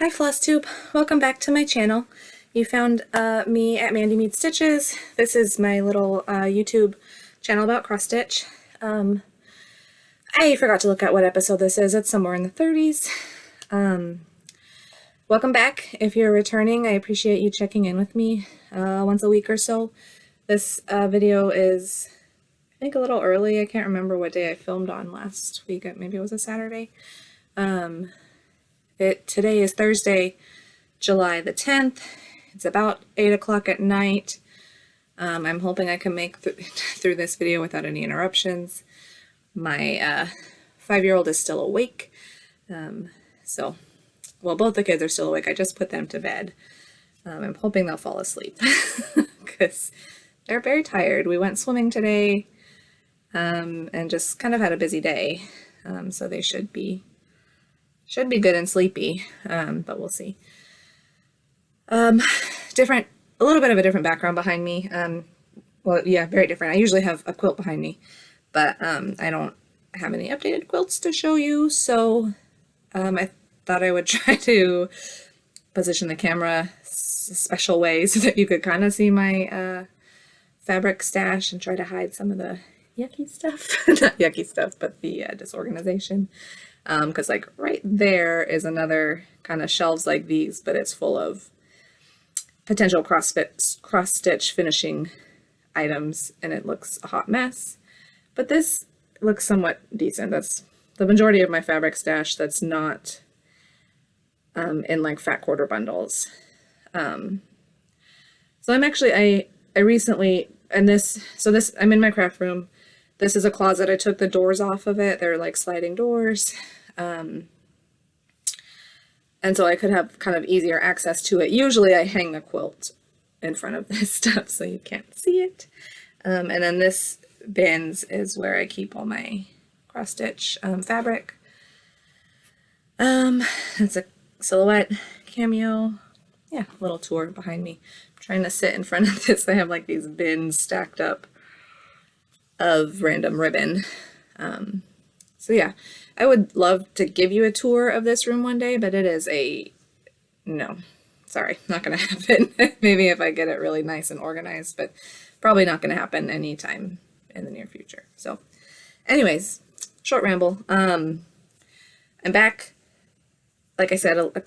Hi Flosstube, welcome back to my channel. You found me at Mandy Meets Stitches. This is my little YouTube channel about cross stitch. I forgot to look at what episode this is. It's somewhere in the 30s. Welcome back. If you're returning, I appreciate you checking in with me once a week or so. This video is, I think, a little early. I can't remember what day I filmed on last week. Maybe it was a Saturday. Today is Thursday, July the 10th. It's about 8 o'clock at night. I'm hoping I can make through this video without any interruptions. My 5-year-old is still awake. Well, both the kids are still awake. I just put them to bed. I'm hoping they'll fall asleep because they're very tired. We went swimming today and just kind of had a busy day. So they should be good and sleepy, but we'll see. A little bit of a different background behind me. Well, yeah, very different. I usually have a quilt behind me, but I don't have any updated quilts to show you, so I thought I would try to position the camera a special way so that you could kind of see my fabric stash and try to hide some of the yucky stuff. Not yucky stuff, but the disorganization. Because like right there is another kind of shelves like these, but it's full of potential cross stitch finishing items, and it looks a hot mess. But this looks somewhat decent. That's the majority of my fabric stash that's not in like fat quarter bundles. So I'm actually, I recently, and I'm in my craft room. This is a closet. I took the doors off of it. They're like sliding doors. And so I could have kind of easier access to it. Usually I hang the quilt in front of this stuff so you can't see it. And then this bins is where I keep all my cross stitch fabric. That's a silhouette cameo. Yeah, little tour behind me. I'm trying to sit in front of this. I have like these bins stacked up of random ribbon. So yeah, I would love to give you a tour of this room one day, but it is no, sorry, not gonna happen. Maybe if I get it really nice and organized, but probably not gonna happen anytime in the near future. So anyways, short ramble. I'm back, like I said, a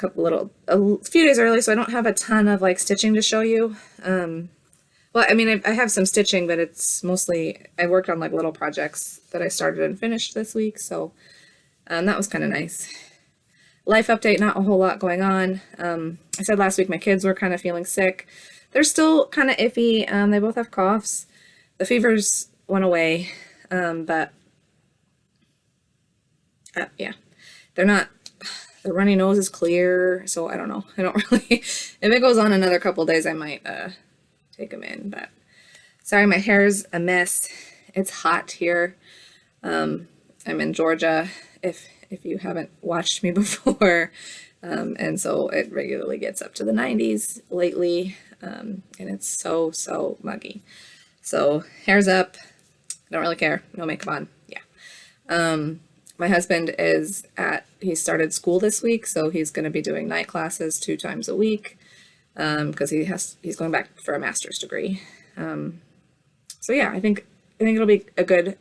few days early, so I don't have a ton of like stitching to show you. Well, I mean, I have some stitching, but it's mostly, I worked on like little projects that I started and finished this week, so that was kind of nice. Life update, not a whole lot going on. I said last week my kids were kind of feeling sick. They're still kind of iffy. They both have coughs. The fevers went away, but yeah, their runny nose is clear, so I don't know. I don't really, if it goes on another couple days, I might take them in, but sorry, my hair's a mess. It's hot here. I'm in Georgia, if you haven't watched me before, and so it regularly gets up to the 90s lately, and it's so muggy. So hair's up, I don't really care, no makeup on. Yeah. My husband he started school this week, so he's going to be doing night classes 2 times a week. Because he's going back for a master's degree. So yeah, I think it'll be a good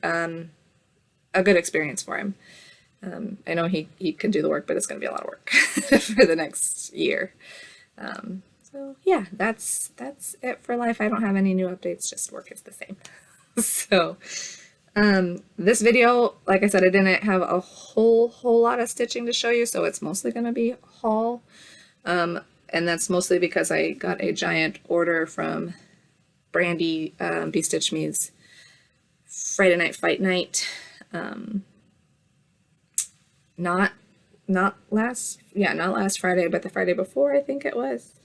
experience for him. I know he can do the work, but it's going to be a lot of work for the next year. So yeah, that's it for life. I don't have any new updates, just work is the same. So this video, like I said, I didn't have a whole lot of stitching to show you, so it's mostly going to be haul. And that's mostly because I got a giant order from Brandy, Be Stitch Me's Friday Night Fight Night. Not last Friday, but the Friday before, I think it was.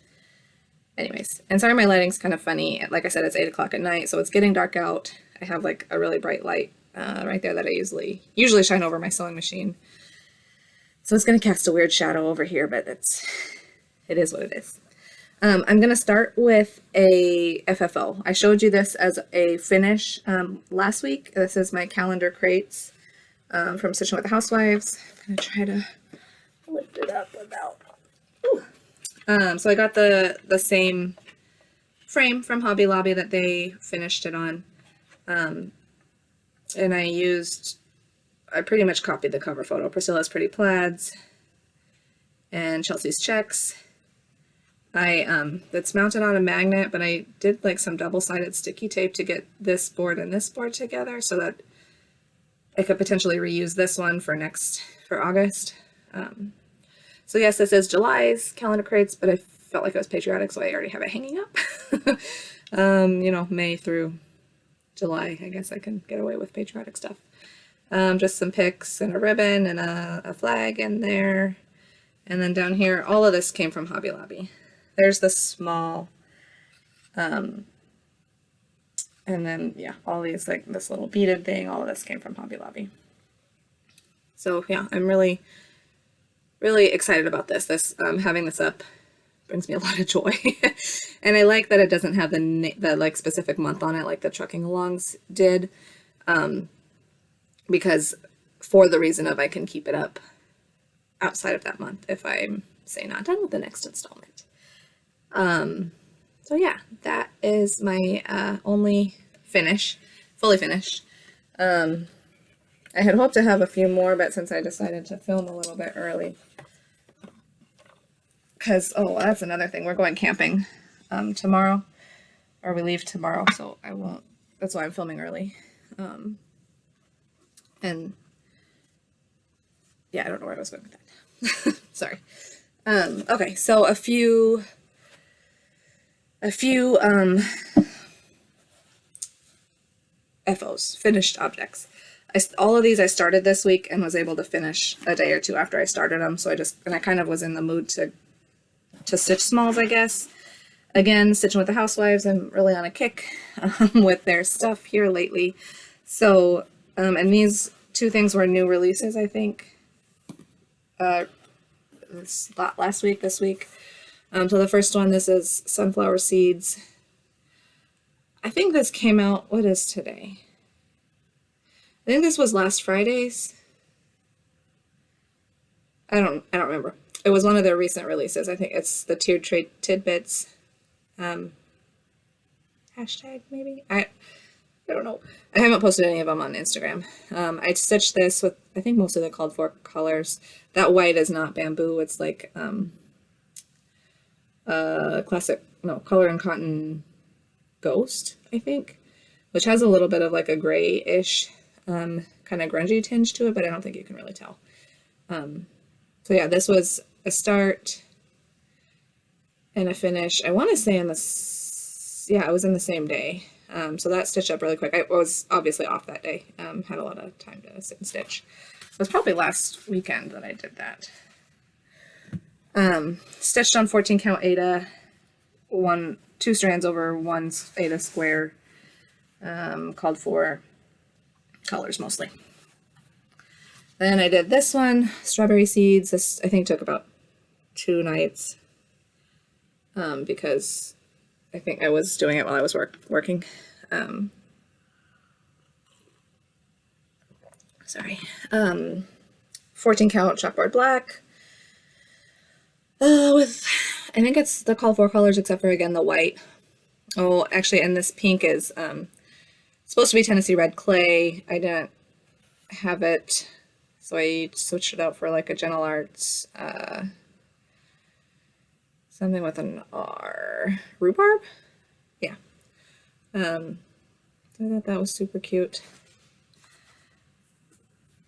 Anyways, and sorry my lighting's kind of funny. Like I said, it's 8 o'clock at night, so it's getting dark out. I have like a really bright light right there that I usually shine over my sewing machine. So it's going to cast a weird shadow over here, but it is what it is. I'm going to start with a FFO. I showed you this as a finish last week. This is my calendar crates from Stitching with the Housewives. I'm going to try to lift it up without So I got the same frame from Hobby Lobby that they finished it on. And I pretty much copied the cover photo. Priscilla's Pretty Plaids and Chelsea's Checks. That's mounted on a magnet, but I did like some double-sided sticky tape to get this board and this board together so that I could potentially reuse this one for August. So yes, this is July's calendar crates, but I felt like it was patriotic, so I already have it hanging up. You know, May through July, I guess I can get away with patriotic stuff. Just some pics and a ribbon and a flag in there. And then down here, all of this came from Hobby Lobby. There's the small, and then, yeah, all these, like this little beaded thing, all of this came from Hobby Lobby. So yeah, I'm really, really excited about this. Having this up brings me a lot of joy. And I like that it doesn't have the like specific month on it like the trucking alongs did, because for the reason of I can keep it up outside of that month if I'm, say, not done with the next installment. So yeah, that is my only fully finished. I had hoped to have a few more, but since I decided to film a little bit early, because, oh, that's another thing, we're going camping tomorrow, or we leave tomorrow, so I won't, that's why I'm filming early. And yeah, I don't know where I was going with that. Sorry. Okay, so a few FOs, finished objects. All of these I started this week and was able to finish a day or two after I started them. So I kind of was in the mood to stitch smalls, I guess. Again, Stitching with the Housewives, I'm really on a kick with their stuff here lately. So, and these two things were new releases, I think. Last week, this week. So the first one, this is Sunflower Seeds. I think this came out, what is today? I think this was last Friday's. I don't remember. It was one of their recent releases. I think it's the Tiered Trade Tidbits. Hashtag maybe? I don't know. I haven't posted any of them on Instagram. I stitched this with, I think most of the called for colors. That white is not bamboo. It's like classic, no, Color and Cotton Ghost, I think, which has a little bit of like a grayish kind of grungy tinge to it, but I don't think you can really tell. So yeah, this was a start and a finish. I want to say it was in the same day. So that stitched up really quick. I was obviously off that day. Had a lot of time to sit and stitch. It was probably last weekend that I did that. Stitched on 14 count Aida, 2 strands over 1 Aida square, called for colors mostly. Then I did this one, Strawberry Seeds. This I think took about 2 nights, because I think I was doing it while I was working. Sorry. 14 count chalkboard black. With, I think it's the call for colors except for, again, the white. Oh, actually, and this pink is supposed to be Tennessee Red Clay. I didn't have it, so I switched it out for like a Gentle Arts, something with an R. Rhubarb? Yeah. So I thought that was super cute.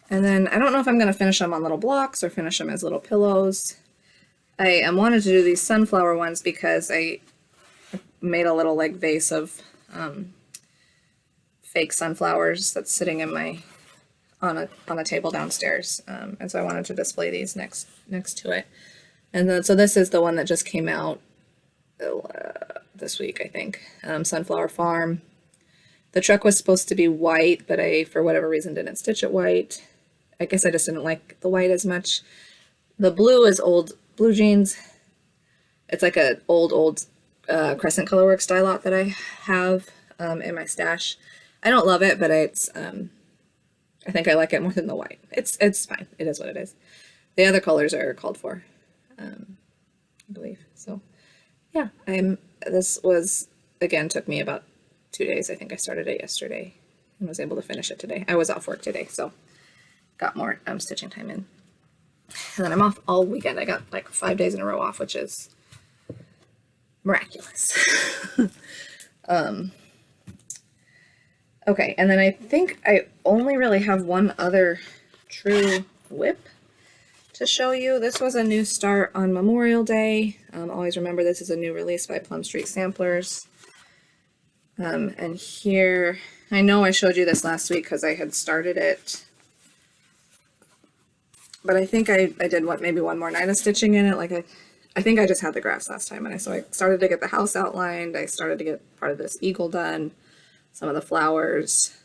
And then I don't know if I'm going to finish them on little blocks or finish them as little pillows. I wanted to do these sunflower ones because I made a little like vase of fake sunflowers that's sitting in my on a table downstairs, and so I wanted to display these next to it. And then so this is the one that just came out this week, I think. Sunflower Farm. The truck was supposed to be white, but I, for whatever reason, didn't stitch it white. I guess I just didn't like the white as much. The blue is old blue jeans. It's like an old Crescent Colorworks dye lot that I have in my stash. I don't love it, but it's I think I like it more than the white. It's fine. It is what it is. The other colors are called for. I believe. So yeah, this was, again, took me about 2 days. I think I started it yesterday and was able to finish it today. I was off work today, so got more stitching time in. And then I'm off all weekend. I got like 5 days in a row off, which is miraculous. Okay, and then I think I only really have one other true whip to show you. This was a new start on Memorial Day. Always remember this is a new release by Plum Street Samplers. And here, I know I showed you this last week because I had started it, but I think I did maybe one more night of stitching in it. Like I think I just had the graphs last time, and so I started to get the house outlined. I started to get part of this eagle done, some of the flowers.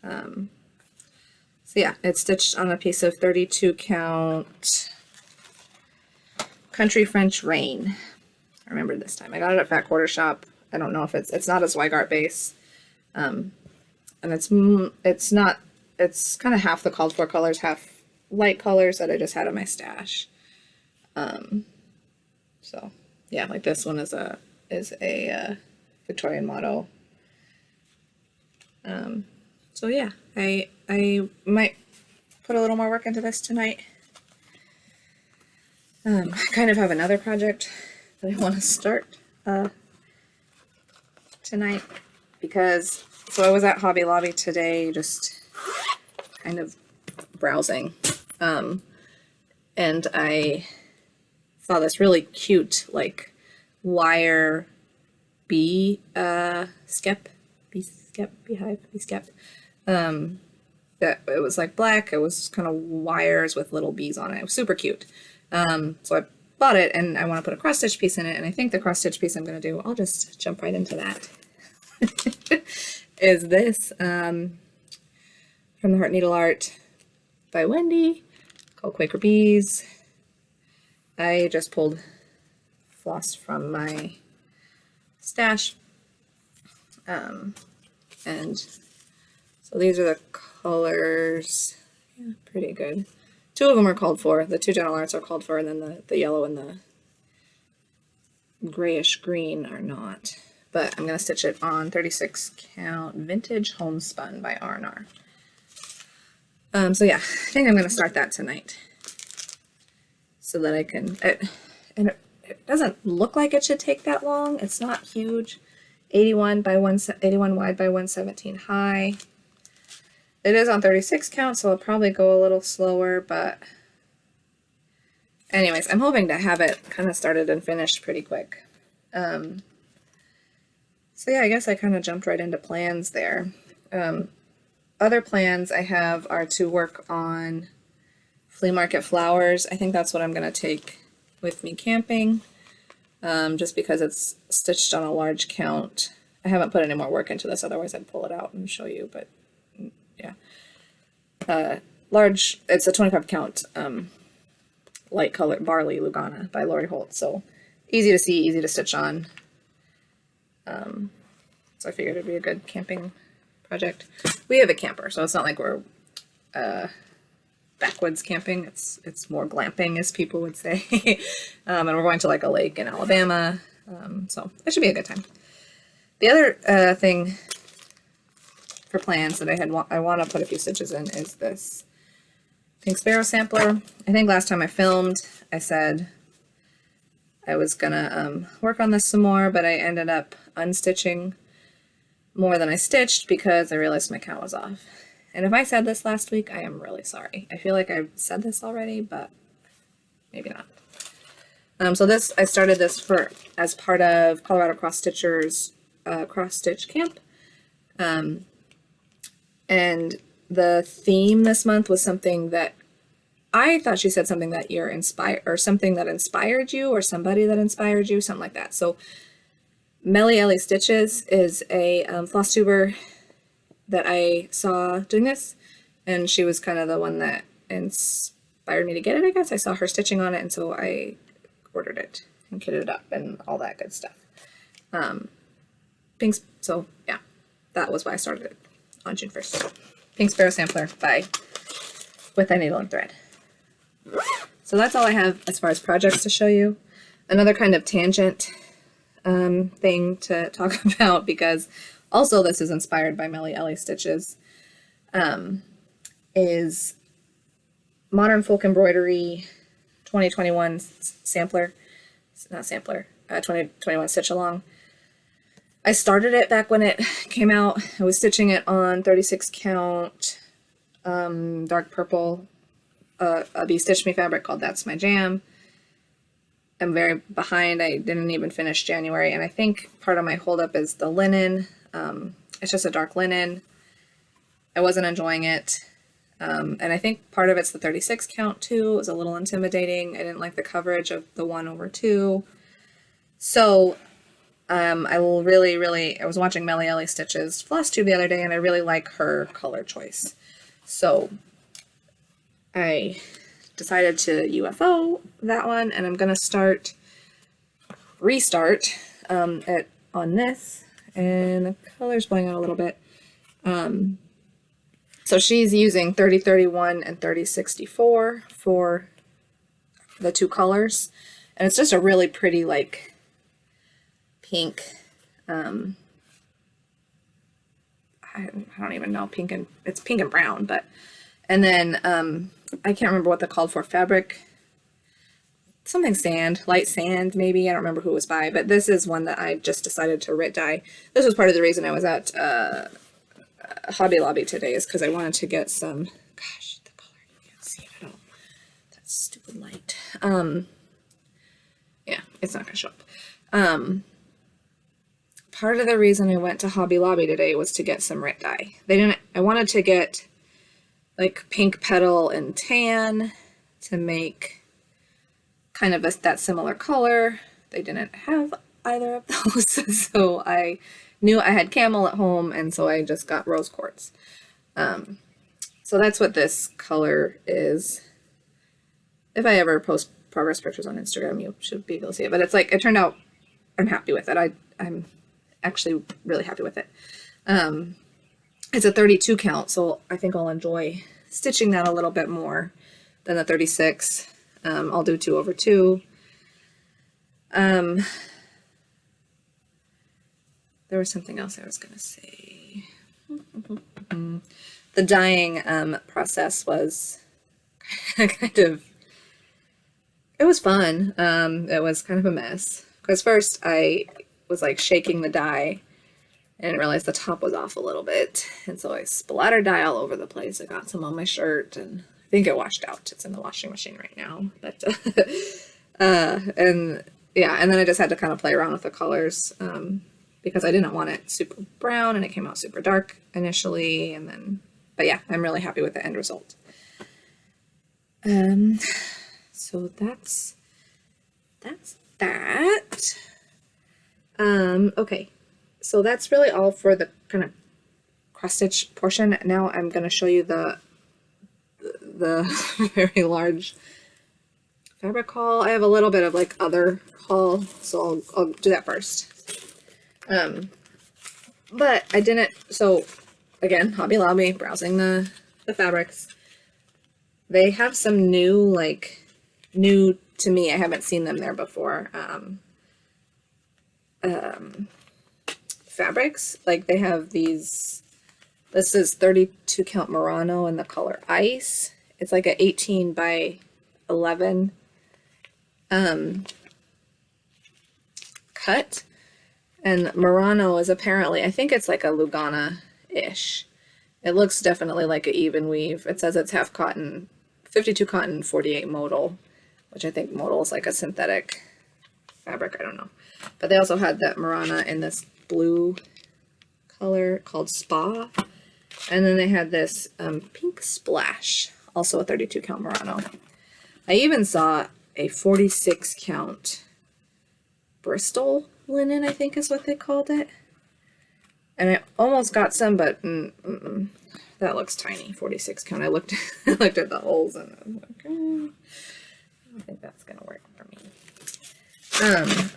So yeah, it's stitched on a piece of 32 count Country French Rain. I remember this time. I got it at Fat Quarter Shop. I don't know if it's not a Zweigart base. And it's kind of half the called for colors, half light colors that I just had in my stash. So yeah, like this one is a Victorian motto. So yeah, I might put a little more work into this tonight. I kind of have another project that I want to start tonight, because so I was at Hobby Lobby today just kind of browsing, and I saw this really cute like wire bee skep, beehive, bee skep. That it was like black, it was kind of wires with little bees on it. It was super cute. So I bought it, and I want to put a cross stitch piece in it, and I think the cross stitch piece I'm going to do, I'll just jump right into that, is this from the Heart Needle Art by Wendy, called Quaker Bees. I just pulled floss from my stash, and so these are the colors. Yeah, pretty good. Two of them are called for. The two Gentle Arts are called for, and then the yellow and the grayish green are not. But I'm going to stitch it on 36 count Vintage Homespun by R&R. So yeah, I think I'm going to start that tonight, so that I can, and it doesn't look like it should take that long. It's not huge. 81 wide by 117 high. It is on 36 count, so I'll probably go a little slower, but anyways, I'm hoping to have it kind of started and finished pretty quick. So yeah, I guess I kind of jumped right into plans there. Other plans I have are to work on flea market flowers. I think that's what I'm going to take with me camping, just because it's stitched on a large count. I haven't put any more work into this, otherwise I'd pull it out and show you, but yeah. Large, it's a 25 count light color Barley Lugana by Lori Holt, so easy to see, easy to stitch on. So I figured it'd be a good camping project. We have a camper, so it's not like we're backwoods camping. It's more glamping, as people would say. And we're going to like a lake in Alabama, so it should be a good time. The other thing for plans that I want to put a few stitches in is this Pink Sparrow sampler. I think last time I filmed, I said I was gonna work on this some more, but I ended up unstitching more than I stitched because I realized my count was off. And if I said this last week, I am really sorry. I feel like I've said this already, but maybe not. So this, I started this as part of Colorado Cross Stitchers cross stitch camp. And the theme this month was something that I thought she said something that you're inspired, or something that inspired you, or somebody that inspired you, something like that. So Melly Ellie Stitches is a Flosstuber that I saw doing this, and she was kind of the one that inspired me to get it, I guess. I saw her stitching on it, and so I ordered it and kitted it up and all that good stuff. So yeah, that was why I started it on June 1st. Pink Sparrow Sampler with a needle and thread. So that's all I have as far as projects to show you. another kind of tangent thing to talk about, because also this is inspired by Melly Ellie Stitches, is Modern Folk Embroidery 2021 sampler, not sampler, 2021 stitch along. I started it back when it came out. I was stitching it on 36 count dark purple Be Stitch Me fabric called That's My Jam. I'm very behind. I didn't even finish January, and I think part of my holdup is the linen. It's just a dark linen. I wasn't enjoying it. And I think part of it's the 36 count too. It was a little intimidating. I didn't like the coverage of the 1/2. So I was watching Melly Ellie Stitches Flosstube the other day, and I really like her color choice. So I decided to UFO that one, and I'm going to restart it on this, and the color's blowing out a little bit. So she's using 3031 and 3064 for the two colors, and it's just a really pretty, like, pink, I don't even know, it's pink and brown, but, and then, I can't remember what they're called for fabric, something sand, light sand, maybe, I don't remember who it was by, but this is one that I just decided to Rit dye. This was part of the reason I was at, Hobby Lobby today, is because I wanted to get some, gosh, the color, you can't see it at all, that's stupid light, yeah, it's not gonna show up. Part of the reason I went to Hobby Lobby today was to get some Rit dye. I wanted to get like pink petal and tan to make kind of that similar color. They didn't have either of those, so I knew I had camel at home, and so I just got rose quartz. So that's what this color is. If I ever post progress pictures on Instagram, you should be able to see it, but it's like, it turned out, I'm happy with it. I'm actually really happy with it. It's a 32 count, so I think I'll enjoy stitching that a little bit more than the 36. I'll do 2/2. There was something else I was going to say. The dyeing process was it was fun. It was kind of a mess, because first I was like shaking the dye and realized the top was off a little bit, and so I splattered dye all over the place. I got some on my shirt, and I think it washed out. It's in the washing machine right now, but and yeah, and then I just had to kind of play around with the colors, because I didn't want it super brown, and it came out super dark initially, and then, but yeah, I'm really happy with the end result. So that's that. Okay, so that's really all for the kind of cross stitch portion. Now I'm going to show you the very large fabric haul. I have a little bit of like other haul, so I'll do that first. But I didn't, so again, Hobby Lobby, browsing the fabrics. They have some new to me, I haven't seen them there before, fabrics. Like, they have these, this is 32 count Murano in the color Ice. It's like a 18 by 11 cut, and Murano is apparently, I think it's like a Lugana-ish. It looks definitely like an even weave. It says it's half cotton, 52 cotton, 48 modal, which I think modal is like a synthetic fabric, I don't know. But they also had that Murano in this blue color called Spa, and then they had this pink Splash, also a 32 count Murano. I even saw a 46 count Bristol linen, I think is what they called it. And I almost got some, but that looks tiny, 46 count. I looked at the holes, and I was like, I don't think that's gonna work for me.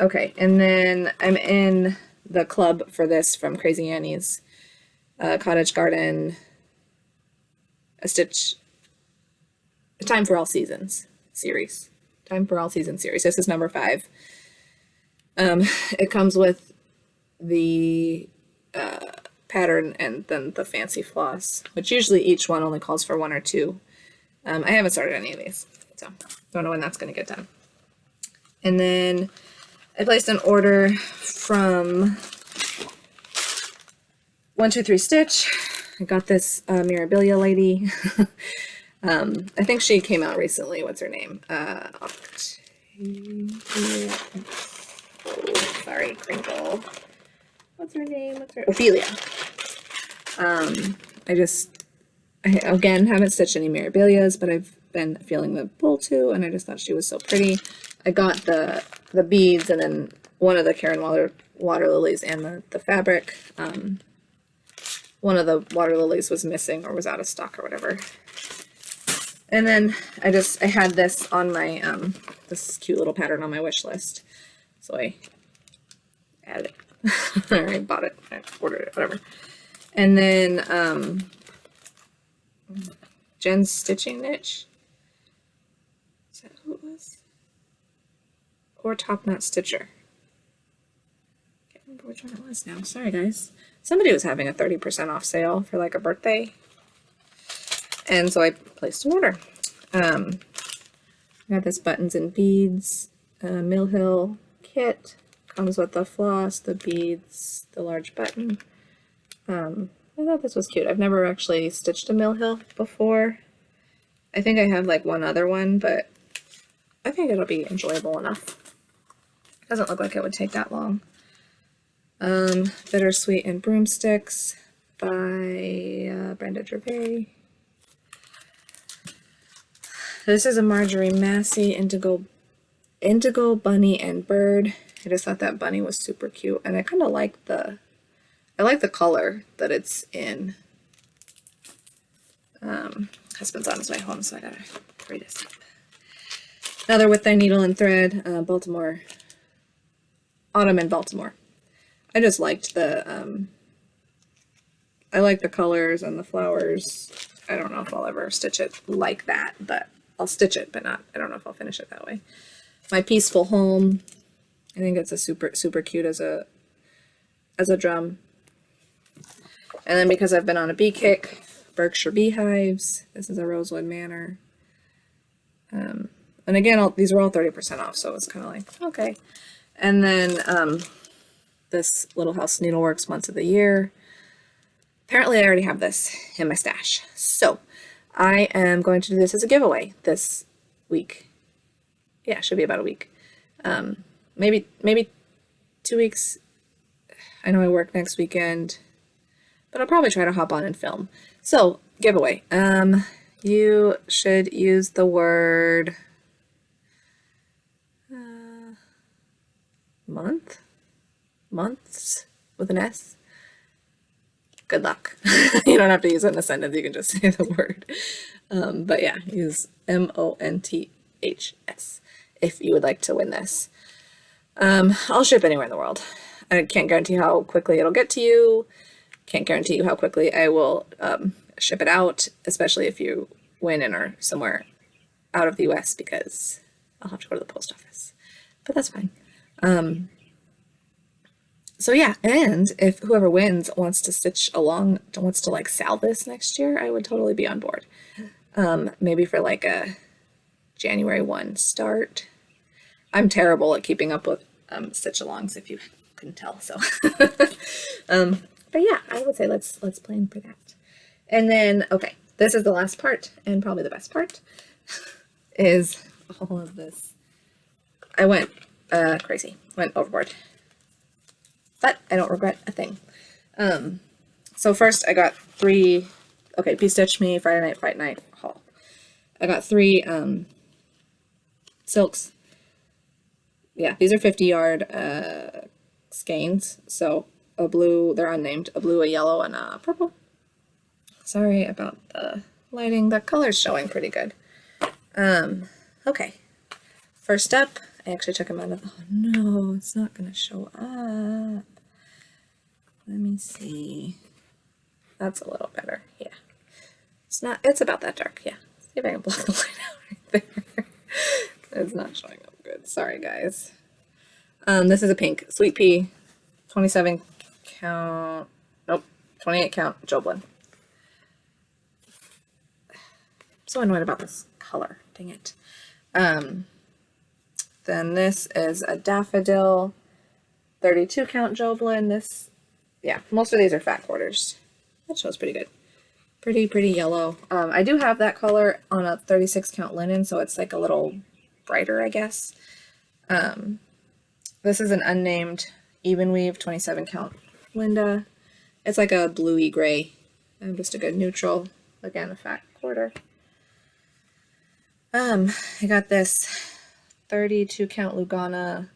Okay, and then I'm in the club for this from Crazy Annie's Cottage Garden, A Time for All Seasons series. Time for All Seasons series. This is number 5. It comes with the pattern and then the fancy floss, which usually each one only calls for 1 or 2. I haven't started any of these, so don't know when that's going to get done. And then I placed an order from 123 Stitch. I got this Mirabilia lady. I think she came out recently. What's her name? Oh, sorry, Crinkle. What's her name? Ophelia. I again haven't stitched any Mirabilias, but I've been feeling the pull too, and I just thought she was so pretty. I got the beads and then one of the Karen water lilies and the fabric. One of the water lilies was missing or was out of stock or whatever. And then I had this on my this cute little pattern on my wish list, so I added it. Or I bought it, I ordered it, whatever. And then Jen's Stitching Niche. Is that who it was? Or Top Knot Stitcher. Can't remember which one it was now. Sorry, guys. Somebody was having a 30% off sale for like a birthday. And so I placed an order. I got this buttons and beads Mill Hill kit. Comes with the floss, the beads, the large button. I thought this was cute. I've never actually stitched a Mill Hill before. I think I have like one other one, but I think it'll be enjoyable enough. Doesn't look like it would take that long. Bittersweet and Broomsticks by Brenda Gervais. This is a Marjorie Massey Indigo Bunny and Bird. I just thought that bunny was super cute, and I kind of like the color that it's in. Husband's on his way home, so I gotta hurry this up. Another With Thy Needle and Thread, Baltimore, Autumn in Baltimore. I just liked the, I like the colors and the flowers. I don't know if I'll ever stitch it like that, but I'll stitch it, but I don't know if I'll finish it that way. My Peaceful Home. I think it's a super cute as a drum. And then because I've been on a bee kick, Berkshire Beehives. This is a Rosewood Manor. And again, these were all 30% off, so it's kind of like, okay. And then this Little House Needleworks Months of the Year. Apparently I already have this in my stash. So I am going to do this as a giveaway this week. Yeah, it should be about a week. Maybe 2 weeks. I know I work next weekend, but I'll probably try to hop on and film. So, giveaway. You should use the word months with an S. Good luck. You don't have to use it in a sentence, you can just say the word. But yeah, use MONTHS if you would like to win this. I'll ship anywhere in the world. I can't guarantee how quickly it'll get to you. Can't guarantee you how quickly I will ship it out, especially if you win and are somewhere out of the US, because I'll have to go to the post office. But that's fine. So yeah, and if whoever wins wants to stitch along, wants to like sell this next year, I would totally be on board. Maybe for like a January 1 start. I'm terrible at keeping up with stitch alongs, if you couldn't tell. So, but yeah, I would say let's plan for that. And then, okay, this is the last part, and probably the best part, is all of this. I went crazy, went overboard, but I don't regret a thing. So first I got 3. Okay, Be Stitch Me Friday Night Fright Night haul. I got 3 silks. Yeah, these are 50-yard skeins. So a blue, they're unnamed, a blue, a yellow, and a purple. Sorry about the lighting. The color's showing pretty good. Okay. First up, I actually took them out of, oh no, it's not going to show up. Let me see. That's a little better. Yeah. It's not, it's about that dark. Yeah. See if I can block the light out right there. It's not showing up good. Sorry, guys. This is a pink Sweet Pea, 27 count, nope, 28 count Joblin. So annoyed about this color, dang it. Then this is a daffodil, 32 count Joblin. This, yeah, most of these are fat quarters. That shows pretty good. Pretty yellow. I do have that color on a 36 count linen, so it's like a little brighter, I guess. This is an unnamed even weave 27 count Linda. It's like a bluey gray. Just a good neutral. Again, a fat quarter. I got this 32 count Lugana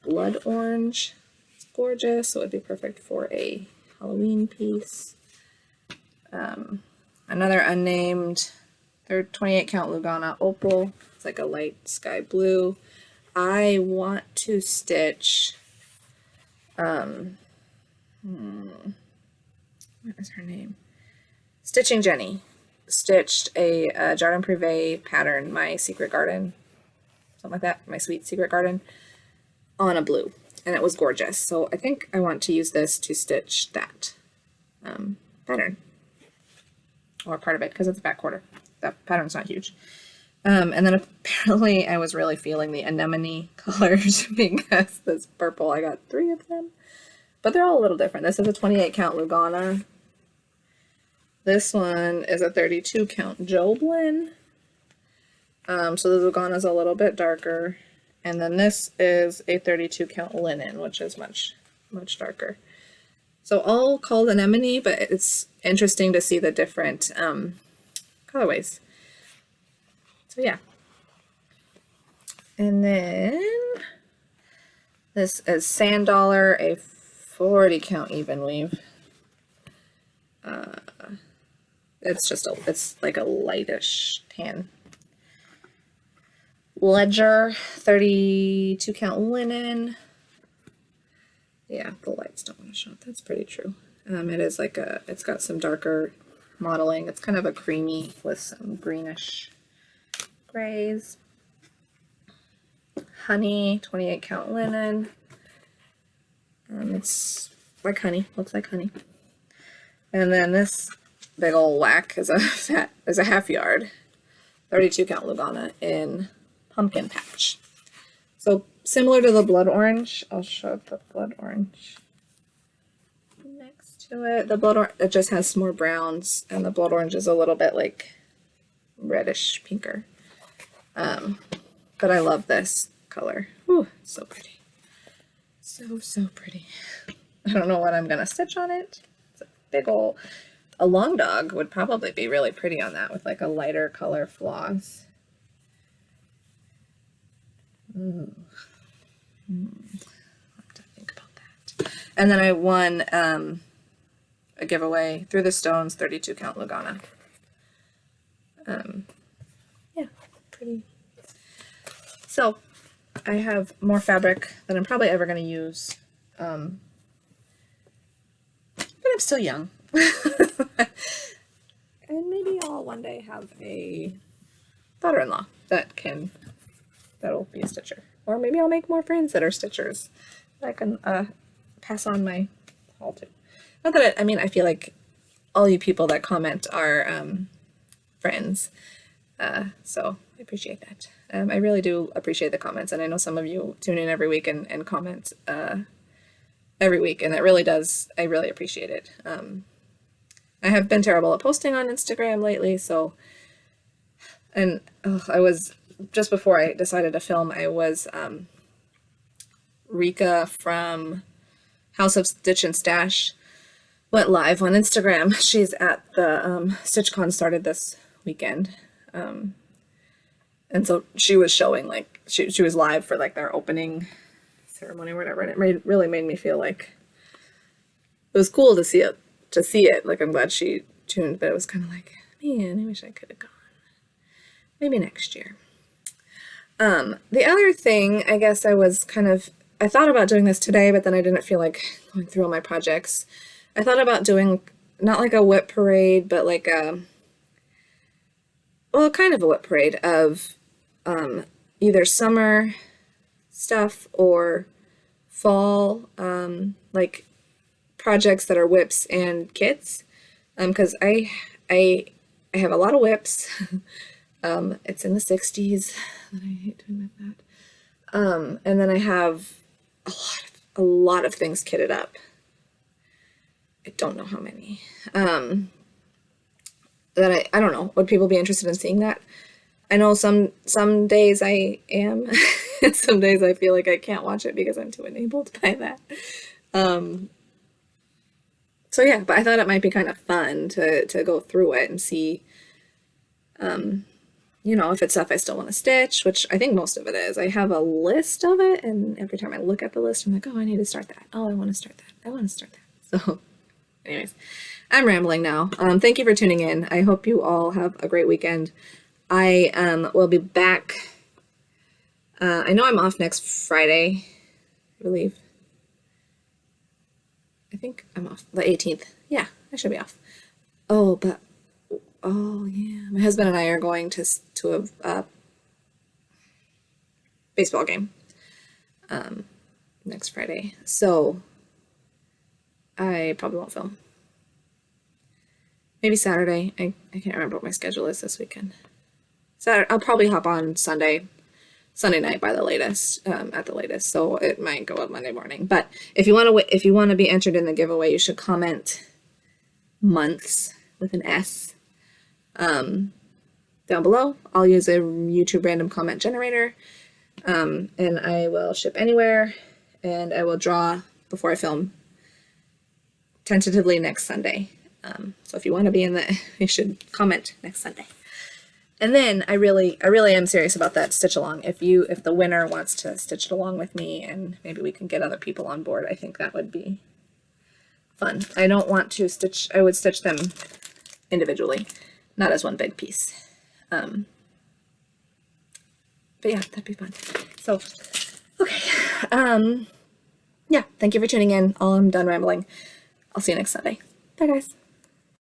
blood orange. It's gorgeous, so it'd be perfect for a Halloween piece. Another unnamed 28 count Lugana opal. It's like a light sky blue. I want to stitch, what is her name? Stitching Jenny stitched a Jardin Privé pattern, My Secret Garden, something like that, My Sweet Secret Garden, on a blue, and it was gorgeous. So I think I want to use this to stitch that pattern, or part of it, because it's a back quarter. That pattern's not huge. And then apparently I was really feeling the anemone colors because this purple, I got 3 of them, but they're all a little different. This is a 28 count Lugana. This one is a 32 count Joblin. So the Lugana's a little bit darker. And then this is a 32 count linen, which is much darker. So all called anemone, but it's interesting to see the different colorways. So yeah. And then this is Sand Dollar, a 40 count even weave. It's like a lightish tan. Ledger, 32 count linen. Yeah, the lights don't want to show. That's pretty true. It is like it's got some darker modeling. It's kind of a creamy with some greenish grays. Honey, 28 count linen. It's like honey, looks like honey. And then this big old whack is a half yard, 32 count Lugana in pumpkin patch. So similar to the blood orange, I'll show the blood orange next to it. The blood orange, it just has some more browns, and the blood orange is a little bit like reddish pinker. But I love this color. Ooh, it's so pretty. So pretty. I don't know what I'm gonna stitch on it. It's a big old, a long dog would probably be really pretty on that with like a lighter color floss. Ooh. I'll have to think about that. And then I won a giveaway through the stones 32 count Lugana. Yeah, pretty. So I have more fabric than I'm probably ever going to use, but I'm still young. And maybe I'll one day have a daughter-in-law that'll be a stitcher. Or maybe I'll make more friends that are stitchers that I can pass on my haul to. Not that I feel like all you people that comment are friends. So I appreciate that. I really do appreciate the comments, and I know some of you tune in every week and comment every week, and it really does. I really appreciate it. I have been terrible at posting on Instagram lately, so, and I was, just before I decided to film, I was, Rika from House of Stitch and Stash went live on Instagram. She's at the StitchCon started this weekend. And so she was showing, like, she was live for like their opening ceremony or whatever, and it really made me feel like it was cool to see it. Like, I'm glad she tuned, but it was kind of like, man, I wish I could have gone. Maybe next year. The other thing, I guess I thought about doing this today, but then I didn't feel like going through all my projects. I thought about doing not like a whip parade, but like kind of a whip parade of either summer stuff or fall, like projects that are whips and kits. Because I have a lot of whips. It's in the 60s. And I hate to admit that. And then I have a lot of things kitted up. I don't know how many. That I don't know. Would people be interested in seeing that? I know some days I am, and some days I feel like I can't watch it because I'm too enabled by that. So yeah, but I thought it might be kind of fun to go through it and see, you know, if it's stuff I still want to stitch, which I think most of it is. I have a list of it, and every time I look at the list, I'm like, oh, I need to start that. Oh, I want to start that. I want to start that. So anyways, I'm rambling now. Thank you for tuning in. I hope you all have a great weekend. I will be back. I know I'm off next Friday, I believe. I think I'm off the 18th. Yeah, I should be off. Oh, but oh yeah, my husband and I are going to a baseball game next Friday, so I probably won't film. Maybe Saturday. I can't remember what my schedule is this weekend. Saturday, I'll probably hop on Sunday night by the latest, at the latest. So it might go up Monday morning. But if you want to be entered in the giveaway, you should comment months with an S down below. I'll use a YouTube random comment generator, and I will ship anywhere, and I will draw before I film, tentatively next Sunday. So if you want to be in you should comment next Sunday. And then I really am serious about that stitch along. If the winner wants to stitch it along with me, and maybe we can get other people on board, I think that would be fun. I don't want to stitch. I would stitch them individually, not as one big piece. But yeah, that'd be fun. So, okay. Yeah, thank you for tuning in. I'm done rambling. I'll see you next Sunday. Bye, guys.